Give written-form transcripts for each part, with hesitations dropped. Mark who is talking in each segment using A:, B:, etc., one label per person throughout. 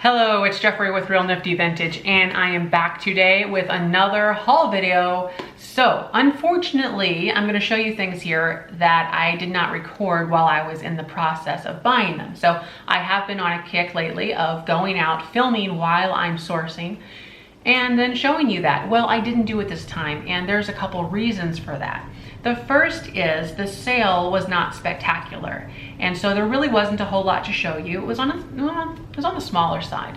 A: Hello, it's Jeffrey with Real Nifty Vintage, and I am back today with another haul video. So, unfortunately, I'm gonna show you things here that I did not record while I was in the process of buying them. So, I have been on a kick lately of going out, filming while I'm sourcing, and then showing you that. Well, I didn't do it this time, and there's a couple reasons for that. The first is the sale was not spectacular, and so there really wasn't a whole lot to show you. It was on the smaller side.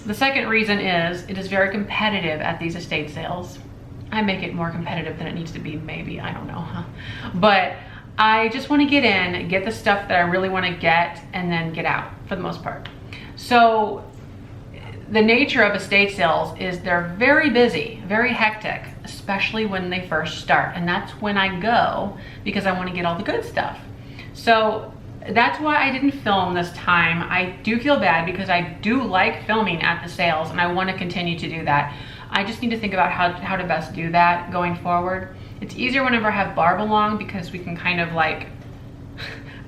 A: The second reason is it is very competitive at these estate sales. I make it more competitive than it needs to be, maybe, I don't know, huh? But I just want to get in, get the stuff that I really want to get, and then get out for the most part. So the nature of estate sales is they're very busy, very hectic, especially when they first start. And that's when I go because I want to get all the good stuff. So that's why I didn't film this time. I do feel bad because I do like filming at the sales and I want to continue to do that. I just need to think about how to best do that going forward. It's easier whenever I have Barb along because we can kind of like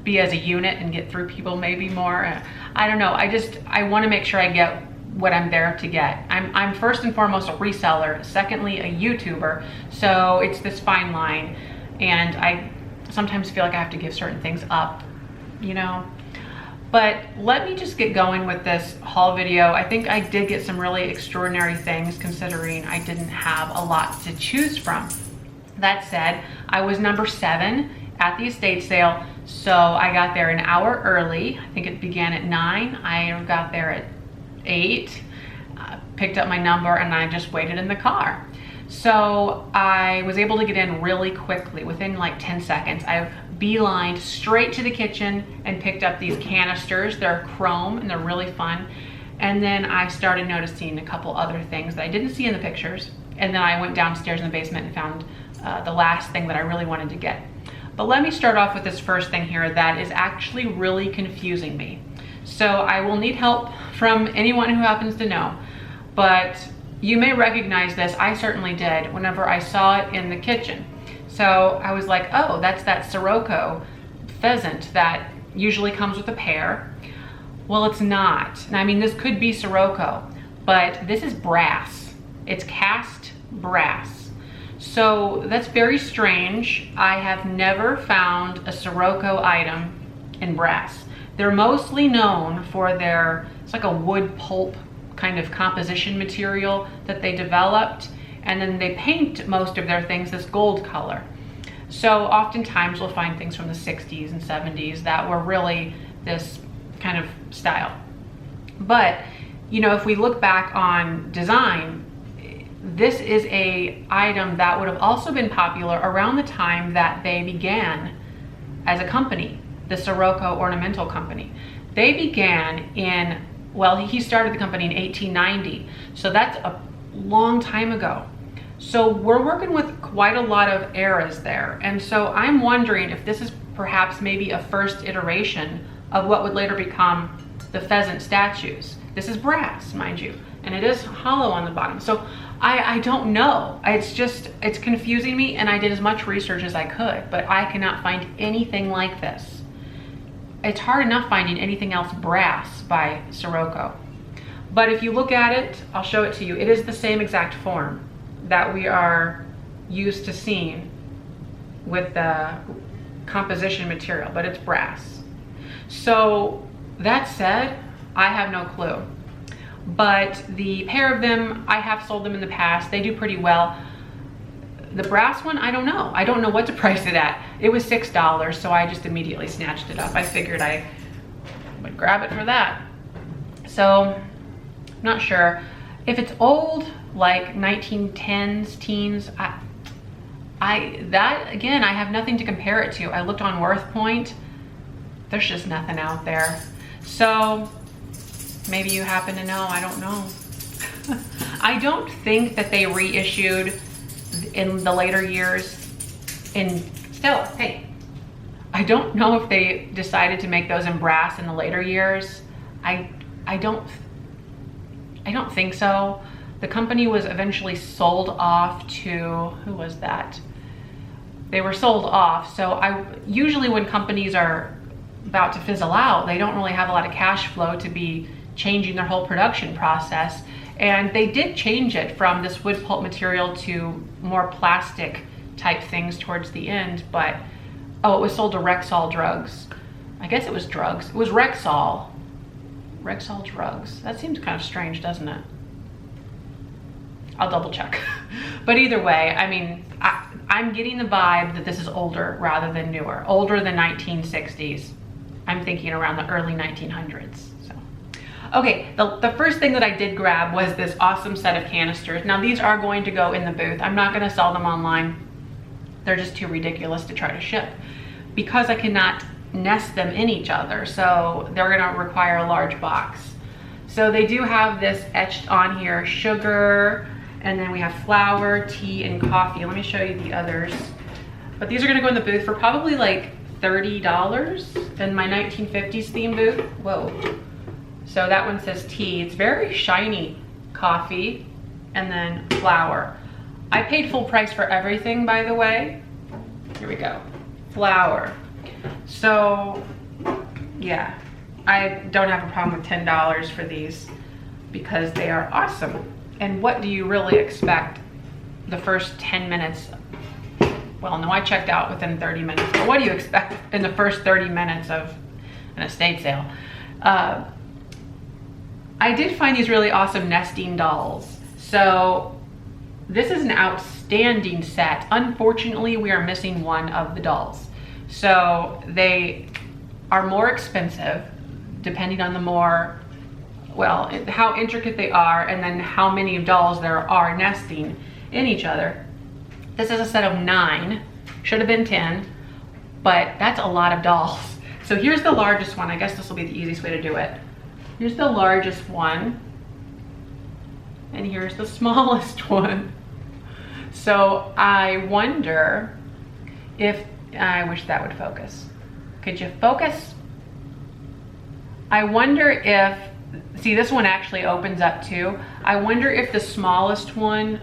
A: be as a unit and get through people maybe more. I don't know. I want to make sure I get what I'm there to get. I'm first and foremost a reseller, secondly a YouTuber, so it's this fine line, and I sometimes feel like I have to give certain things up, you know. But let me just get going with this haul video. I think I did get some really extraordinary things considering I didn't have a lot to choose from. That said, I was number 7 at the estate sale, so I got there an hour early. I think it began at 9. I got there at 8, picked up my number, and I just waited in the car. So I was able to get in really quickly, within like 10 seconds. I beelined straight to the kitchen and picked up these canisters. They're chrome and they're really fun. And then I started noticing a couple other things that I didn't see in the pictures. And then I went downstairs in the basement and found the last thing that I really wanted to get. But let me start off with this first thing here that is actually really confusing me. So I will need help from anyone who happens to know, but you may recognize this. I certainly did whenever I saw it in the kitchen. So I was like, oh, that's that Sirocco pheasant that usually comes with a pair. Well, it's not. And I mean, this could be Sirocco, but this is brass. It's cast brass. So that's very strange. I have never found a Sirocco item in brass. They're mostly known for their, it's like a wood pulp kind of composition material that they developed, and then they paint most of their things this gold color. So oftentimes we'll find things from the 60s and 70s that were really this kind of style. But, you know, if we look back on design, this is a item that would have also been popular around the time that they began as a company. The Sirocco Ornamental Company. They began in, well, he started the company in 1890, so that's a long time ago. So we're working with quite a lot of eras there, and so I'm wondering if this is perhaps maybe a first iteration of what would later become the pheasant statues. This is brass, mind you, and it is hollow on the bottom. So I don't know. It's confusing me, and I did as much research as I could, but I cannot find anything like this. It's hard enough finding anything else brass by Sirocco. But if you look at it, I'll show it to you. It is the same exact form that we are used to seeing with the composition material, but it's brass. So that said, I have no clue. But the pair of them, I have sold them in the past. They do pretty well. The brass one, I don't know. I don't know what to price it at. It was $6, so I just immediately snatched it up. I figured I would grab it for that. So, not sure. If it's old, like 1910s, teens, that, again, I have nothing to compare it to. I looked on Worth Point. There's just nothing out there. So, maybe you happen to know. I don't know. I don't think that they reissued in the later years Stella, hey. I don't know if they decided to make those in brass in the later years. I don't think so. The company was eventually sold off to, who was that? They were sold off. So usually when companies are about to fizzle out, they don't really have a lot of cash flow to be changing their whole production process. And they did change it from this wood pulp material to more plastic type things towards the end, but oh, it was sold to Rexall Drugs. I guess it was drugs. It was Rexall Drugs. That seems kind of strange, doesn't it? I'll double check. But either way, I mean, I'm getting the vibe that this is older rather than newer. Older than 1960s. I'm thinking around the early 1900s. So, okay, the first thing that I did grab was this awesome set of canisters. Now these are going to go in the booth. I'm not gonna sell them online. They're just too ridiculous to try to ship because I cannot nest them in each other. So they're gonna require a large box. So they do have this etched on here, sugar, and then we have flour, tea, and coffee. Let me show you the others. But these are gonna go in the booth for probably like $30 in my 1950s theme booth. Whoa. So that one says tea. It's very shiny coffee, and then flour. I paid full price for everything, by the way. Here we go. Flour. So yeah, I don't have a problem with $10 for these because they are awesome. And what do you really expect the first 10 minutes? Well, no, I checked out within 30 minutes, but what do you expect in the first 30 minutes of an estate sale? I did find these really awesome nesting dolls. So this is an outstanding set. Unfortunately, we are missing one of the dolls. So they are more expensive depending on how intricate they are and then how many dolls there are nesting in each other. This is a set of 9, should have been 10, but that's a lot of dolls. So here's the largest one. I guess this will be the easiest way to do it. Here's the largest one, and here's the smallest one. So I wonder if, I wish that would focus. Could you focus? I wonder if, see, this one actually opens up too. I wonder if the smallest one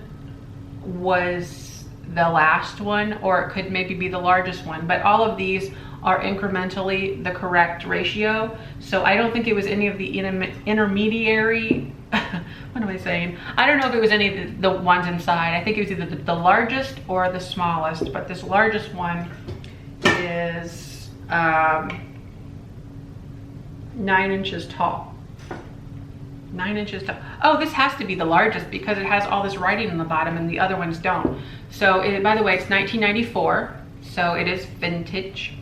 A: was the last one, or it could maybe be the largest one. But all of these are incrementally the correct ratio. So I don't think it was any of the intermediary, what am I saying? I don't know if it was any of the ones inside. I think it was either the largest or the smallest, but this largest one is 9 inches tall. 9 inches tall. Oh, this has to be the largest because it has all this writing on the bottom and the other ones don't. So by the way, it's 1994, so it is vintage.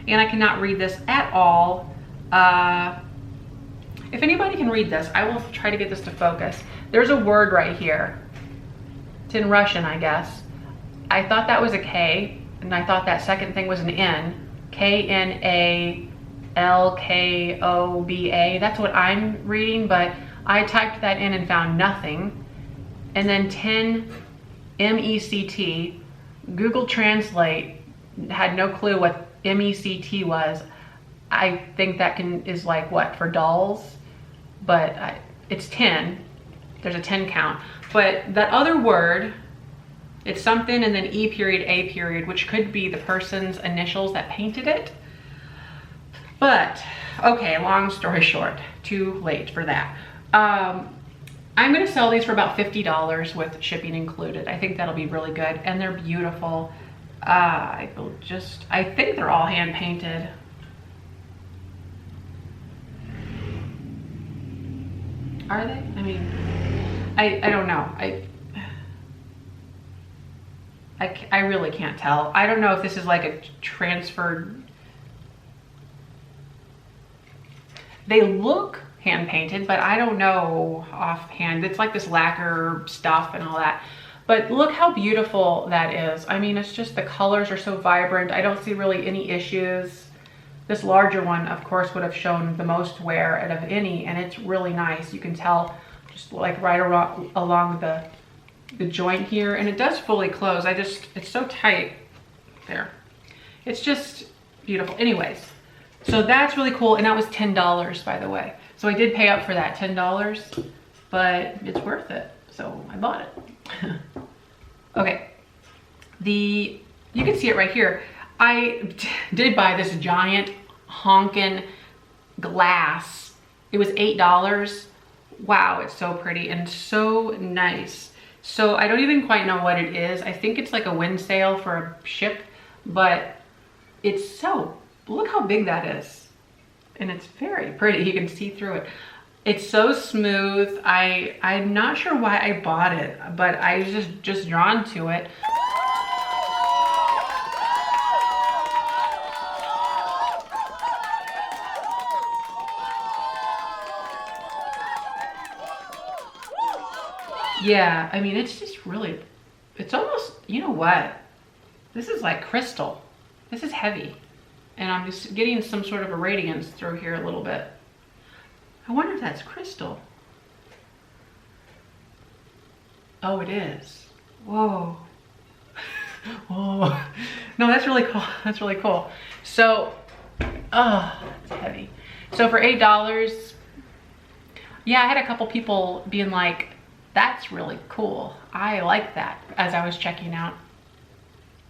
A: And I cannot read this at all. If anybody can read this, I will try to get this to focus. There's a word right here. It's in Russian, I guess. I thought that was a K, and I thought that second thing was an N. K-N-A-L-K-O-B-A. That's what I'm reading, but I typed that in and found nothing. And then 10, M-E-C-T. Google Translate had no clue what M-E-C-T was. I think that is like what, for dolls? But it's 10. There's a 10 count. But that other word, it's something and then E period, A period, which could be the person's initials that painted it. But, okay, long story short, too late for that. I'm gonna sell these for about $50 with shipping included. I think that'll be really good, and they're beautiful. I think they're all hand painted. Are they? I mean, I don't know. I really can't tell. I don't know if this is like a transferred. They look hand painted, but I don't know offhand. It's like this lacquer stuff and all that. But look how beautiful that is. I mean, it's just the colors are so vibrant. I don't see really any issues. This larger one, of course, would have shown the most wear out of any, and it's really nice. You can tell just like right along the joint here, and it does fully close. It's so tight there. It's just beautiful. Anyways, so that's really cool, and that was $10, by the way. So I did pay up for that, $10, but it's worth it. So I bought it. Okay, you can see it right here. I did buy this giant honkin' glass It was $8. Wow, it's so pretty and so nice. So I don't even quite know what it is. I think it's like a wind sail for a ship, but it's so, look how big that is. And it's very pretty, you can see through it. It's so smooth. I'm not sure why I bought it, but I was just drawn to it. Yeah, I mean, it's just really, it's almost, you know what? This is like crystal. This is heavy. And I'm just getting some sort of a radiance through here a little bit. I wonder if that's crystal. Oh, it is. Whoa. Whoa. No, that's really cool. That's really cool. So, oh, it's heavy. So for $8, yeah, I had a couple people being like, that's really cool. I like that, as I was checking out.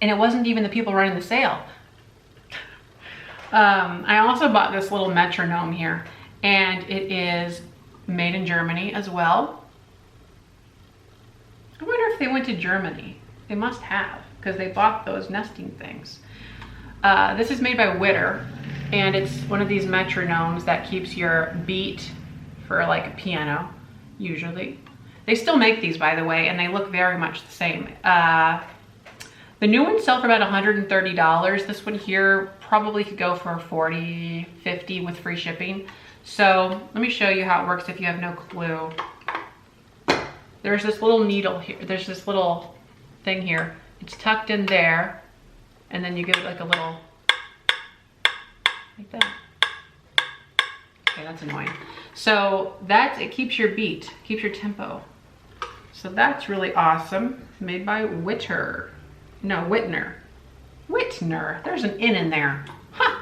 A: And it wasn't even the people running the sale. I also bought this little metronome here, and it is made in Germany as well. I wonder if they went to Germany. They must have, because they bought those nesting things. This is made by Witter, and it's one of these metronomes that keeps your beat for like a piano, usually. They still make these, by the way, and they look very much the same. The new ones sell for about $130. This one here probably could go for $40, $50 with free shipping. So let me show you how it works if you have no clue. There's this little needle here. There's this little thing here. It's tucked in there, and then you give it like a little, like that. Okay, that's annoying. So it keeps your beat, keeps your tempo. So that's really awesome. Made by Witter. No, Whitner. Whitner. There's an N in there. Huh.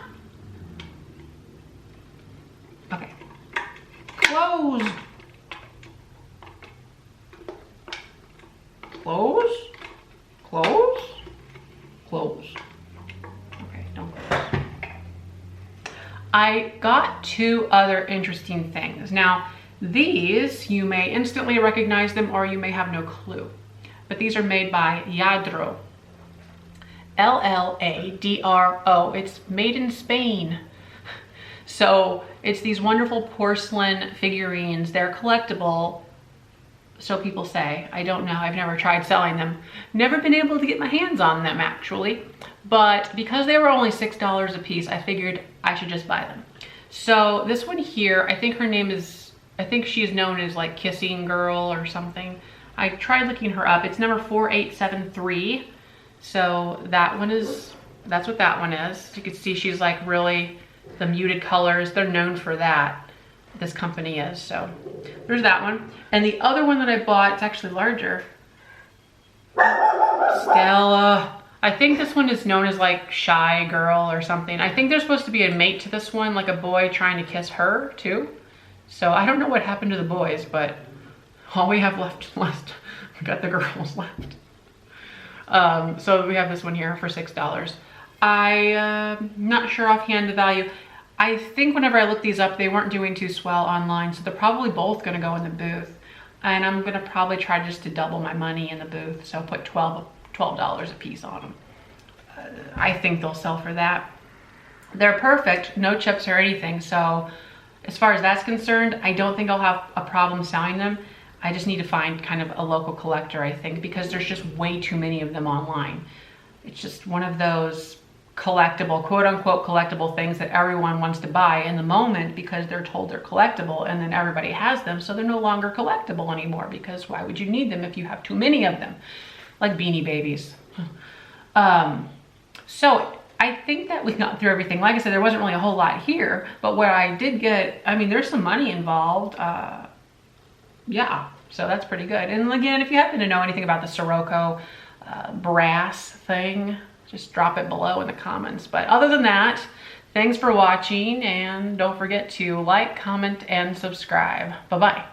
A: Okay. Close. Close. Close. Close. Okay, don't close. I got two other interesting things. Now, these, you may instantly recognize them or you may have no clue. But these are made by Lladro. Lladro. It's made in Spain. So it's these wonderful porcelain figurines. They're collectible, so people say. I don't know, I've never tried selling them. Never been able to get my hands on them, actually. But because they were only $6 a piece, I figured I should just buy them. So this one here, I think her name is, I think she's known as like Kissing Girl or something. I tried looking her up. It's number 4873. So that one is, that's what that one is. You can see she's like really the muted colors. They're known for that. This company is. So there's that one. And the other one that I bought, it's actually larger. Stella. I think this one is known as like Shy Girl or something. I think there's supposed to be a mate to this one, like a boy trying to kiss her too. So I don't know what happened to the boys, but all we have left, we got the girls left. So we have this one here for $6. I'm not sure offhand the value. I think whenever I looked these up, they weren't doing too swell online, so they're probably both gonna go in the booth. And I'm gonna probably try just to double my money in the booth, so put $12 a piece on them. I think they'll sell for that. They're perfect, no chips or anything, so as far as that's concerned, I don't think I'll have a problem selling them. I just need to find kind of a local collector, I think, because there's just way too many of them online. It's just one of those collectible, quote unquote collectible things that everyone wants to buy in the moment because they're told they're collectible, and then everybody has them, so they're no longer collectible anymore, because why would you need them if you have too many of them? Like Beanie Babies. So I think that we got through everything. Like I said, there wasn't really a whole lot here, but where I did get, I mean, there's some money involved. Yeah, so that's pretty good. And again, if you happen to know anything about the Sirocco brass thing, just drop it below in the comments. But other than that, thanks for watching, and don't forget to like, comment, and subscribe. Bye-bye.